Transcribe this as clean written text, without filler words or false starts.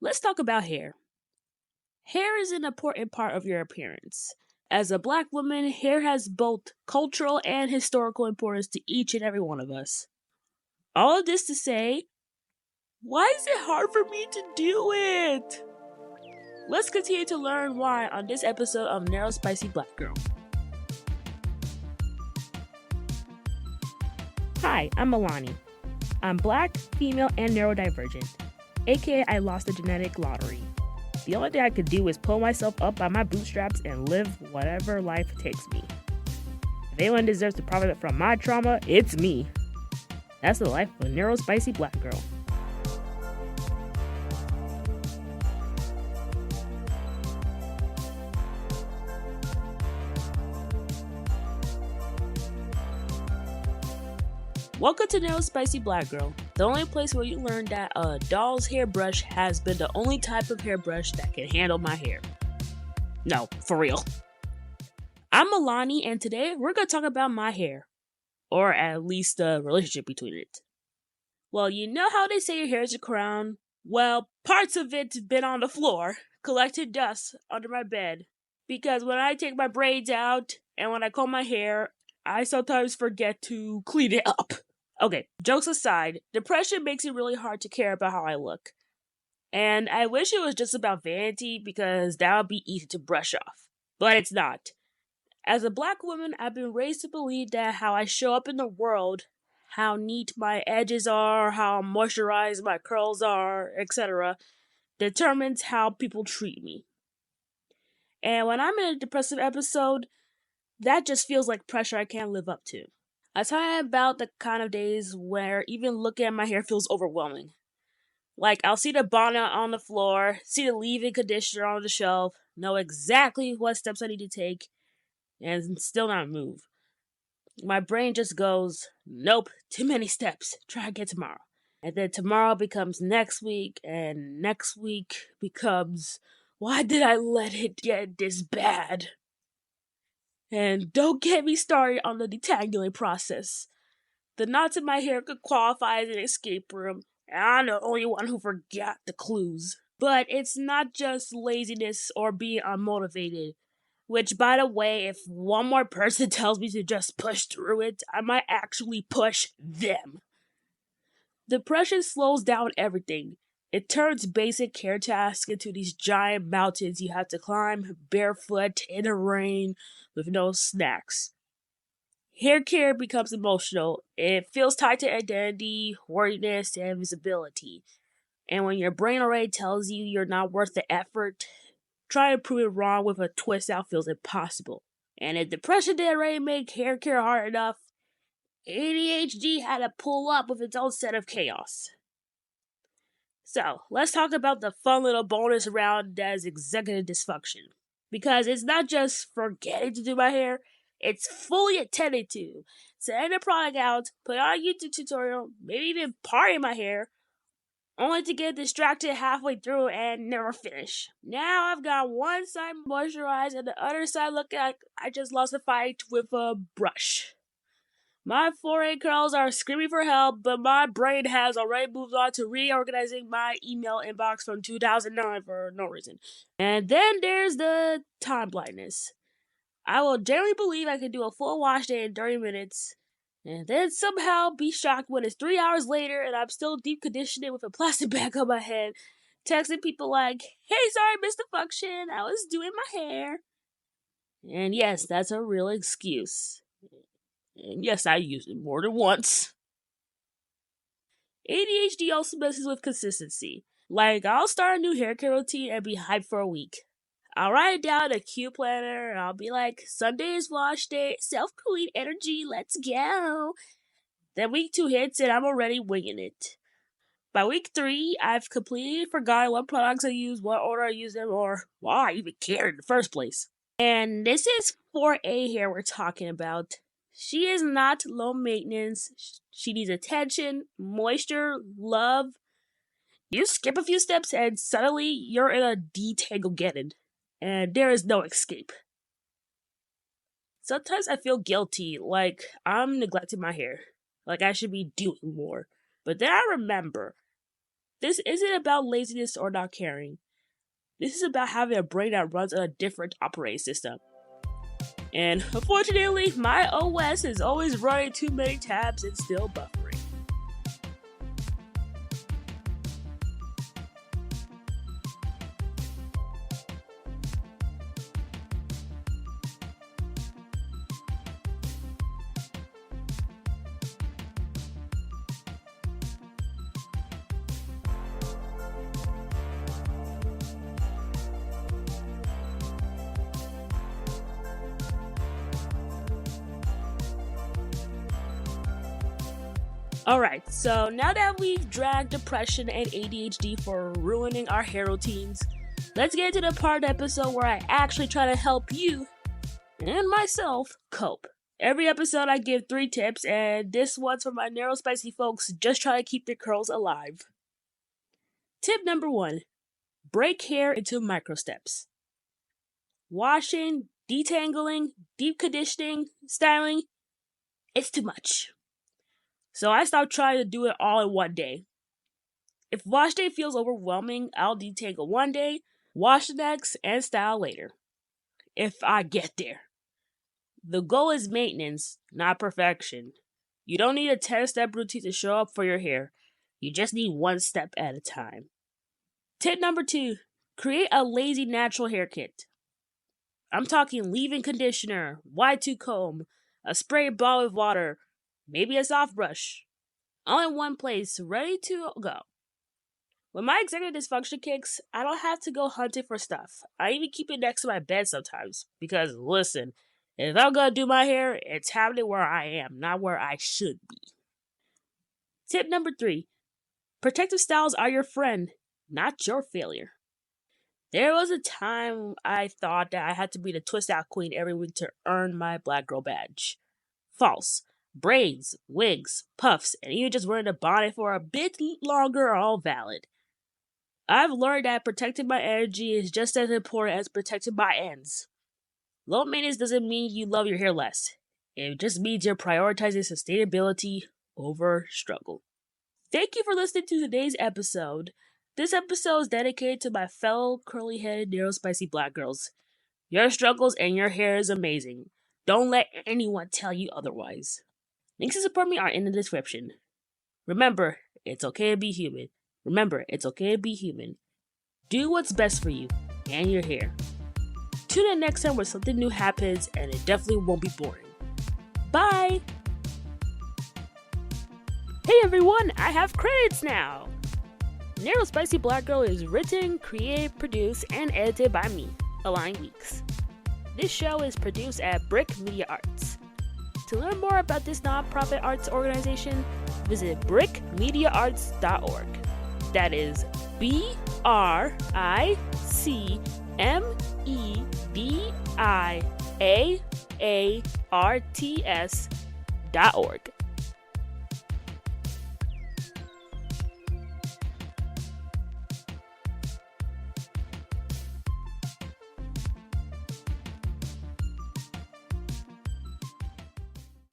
Let's talk about hair. Hair is an important part of your appearance. As a black woman, hair has both cultural and historical importance to each and every one of us. All of this to say, why is it hard for me to do it? Let's continue to learn why on this episode of Neurospicy Black Girl. Hi, I'm Milani. I'm black, female, and neurodivergent, aka I lost the genetic lottery. The only thing I could do is pull myself up by my bootstraps and live whatever life takes me. If anyone deserves to profit from my trauma, it's me. That's the life of a neurospicy black girl. Welcome to Neurospicy Black Girl, the only place where you learn that a doll's hairbrush has been the only type of hairbrush that can handle my hair. No, for real. I'm Milani, and today we're going to talk about my hair. Or at least the relationship between it. Well, you know how they say your hair is a crown? Well, parts of it's been on the floor, collected dust under my bed. Because when I take my braids out, and when I comb my hair, I sometimes forget to clean it up. Okay, jokes aside, depression makes it really hard to care about how I look. And I wish it was just about vanity because that would be easy to brush off. But it's not. As a black woman, I've been raised to believe that how I show up in the world, how neat my edges are, how moisturized my curls are, etc., determines how people treat me. And when I'm in a depressive episode, that just feels like pressure I can't live up to. I tell you about the kind of days where even looking at my hair feels overwhelming. Like, I'll see the bonnet on the floor, see the leave-in conditioner on the shelf, know exactly what steps I need to take, and still not move. My brain just goes, nope, too many steps, try again tomorrow. And then tomorrow becomes next week, and next week becomes, why did I let it get this bad? And don't get me started on the detangling process. The knots in my hair could qualify as an escape room, and I'm the only one who forgot the clues. But it's not just laziness or being unmotivated. Which, by the way, if one more person tells me to just push through it, I might actually push them. Depression slows down everything. It turns basic care tasks into these giant mountains you have to climb barefoot in the rain with no snacks. Hair care becomes emotional. It feels tied to identity, worthiness, and visibility. And when your brain already tells you you're not worth the effort, trying to prove it wrong with a twist out feels impossible. And if depression didn't already make hair care hard enough, ADHD had to pull up with its own set of chaos. So, let's talk about the fun little bonus round that is executive dysfunction. Because it's not just forgetting to do my hair, it's fully attended to. Setting the product out, put on a YouTube tutorial, maybe even parting my hair, only to get distracted halfway through and never finish. Now I've got one side moisturized and the other side looking like I just lost a fight with a brush. My forehead curls are screaming for help, but my brain has already moved on to reorganizing my email inbox from 2009 for no reason. And then there's the time blindness. I will generally believe I can do a full wash day in 30 minutes, and then somehow be shocked when it's 3 hours later and I'm still deep conditioning with a plastic bag on my head, texting people like, hey, sorry, missed the function, I was doing my hair. And yes, that's a real excuse. And yes, I used it more than once. ADHD also messes with consistency. Like, I'll start a new hair care routine and be hyped for a week. I'll write it down in a Q planner and I'll be like, Sunday is wash day, self-clean energy, let's go. Then week 2 hits and I'm already winging it. By week 3, I've completely forgotten what products I use, what order I use them, or why I even cared in the first place. And this is 4A hair we're talking about. She is not low maintenance. She needs attention, moisture, love. You skip a few steps and suddenly you're in a detangle-geddon. And there is no escape. Sometimes I feel guilty, like I'm neglecting my hair. Like I should be doing more. But then I remember, this isn't about laziness or not caring. This is about having a brain that runs on a different operating system. And unfortunately, my OS is always running too many tabs and still buffering. Alright, so now that we've dragged depression and ADHD for ruining our hair routines, let's get into the part of the episode where I actually try to help you and myself cope. Every episode I give 3 tips, and this one's for my Neurospicy folks just trying to keep their curls alive. Tip number 1, break hair into micro steps. Washing, detangling, deep conditioning, styling, it's too much. So I stopped trying to do it all in one day. If wash day feels overwhelming, I'll detangle one day, wash the next, and style later. If I get there. The goal is maintenance, not perfection. You don't need a 10-step routine to show up for your hair. You just need 1 step at a time. Tip number 2, create a lazy natural hair kit. I'm talking leave-in conditioner, Y2 comb, a spray ball with water, maybe a soft brush. All in one place, ready to go. When my executive dysfunction kicks, I don't have to go hunting for stuff. I even keep it next to my bed sometimes. Because, listen, if I'm gonna do my hair, it's happening where I am, not where I should be. Tip number 3, protective styles are your friend, not your failure. There was a time I thought that I had to be the twist out queen every week to earn my black girl badge. False. Braids, wigs, puffs, and even just wearing a bonnet for a bit longer are all valid. I've learned that protecting my energy is just as important as protecting my ends. Low maintenance doesn't mean you love your hair less. It just means you're prioritizing sustainability over struggle. Thank you for listening to today's episode. This episode is dedicated to my fellow curly-headed Neurospicy Black girls. Your struggles and your hair is amazing. Don't let anyone tell you otherwise. Links to support me are in the description. Remember, it's okay to be human. Do what's best for you and your hair. Tune in next time where something new happens and it definitely won't be boring. Bye! Hey everyone, I have credits now! Neurospicy Black Girl is written, created, produced, and edited by me, Align Weeks. This show is produced at Brick Media Arts. To learn more about this nonprofit arts organization, visit brickmediaarts.org. That is BRICMEDIAARTS.org.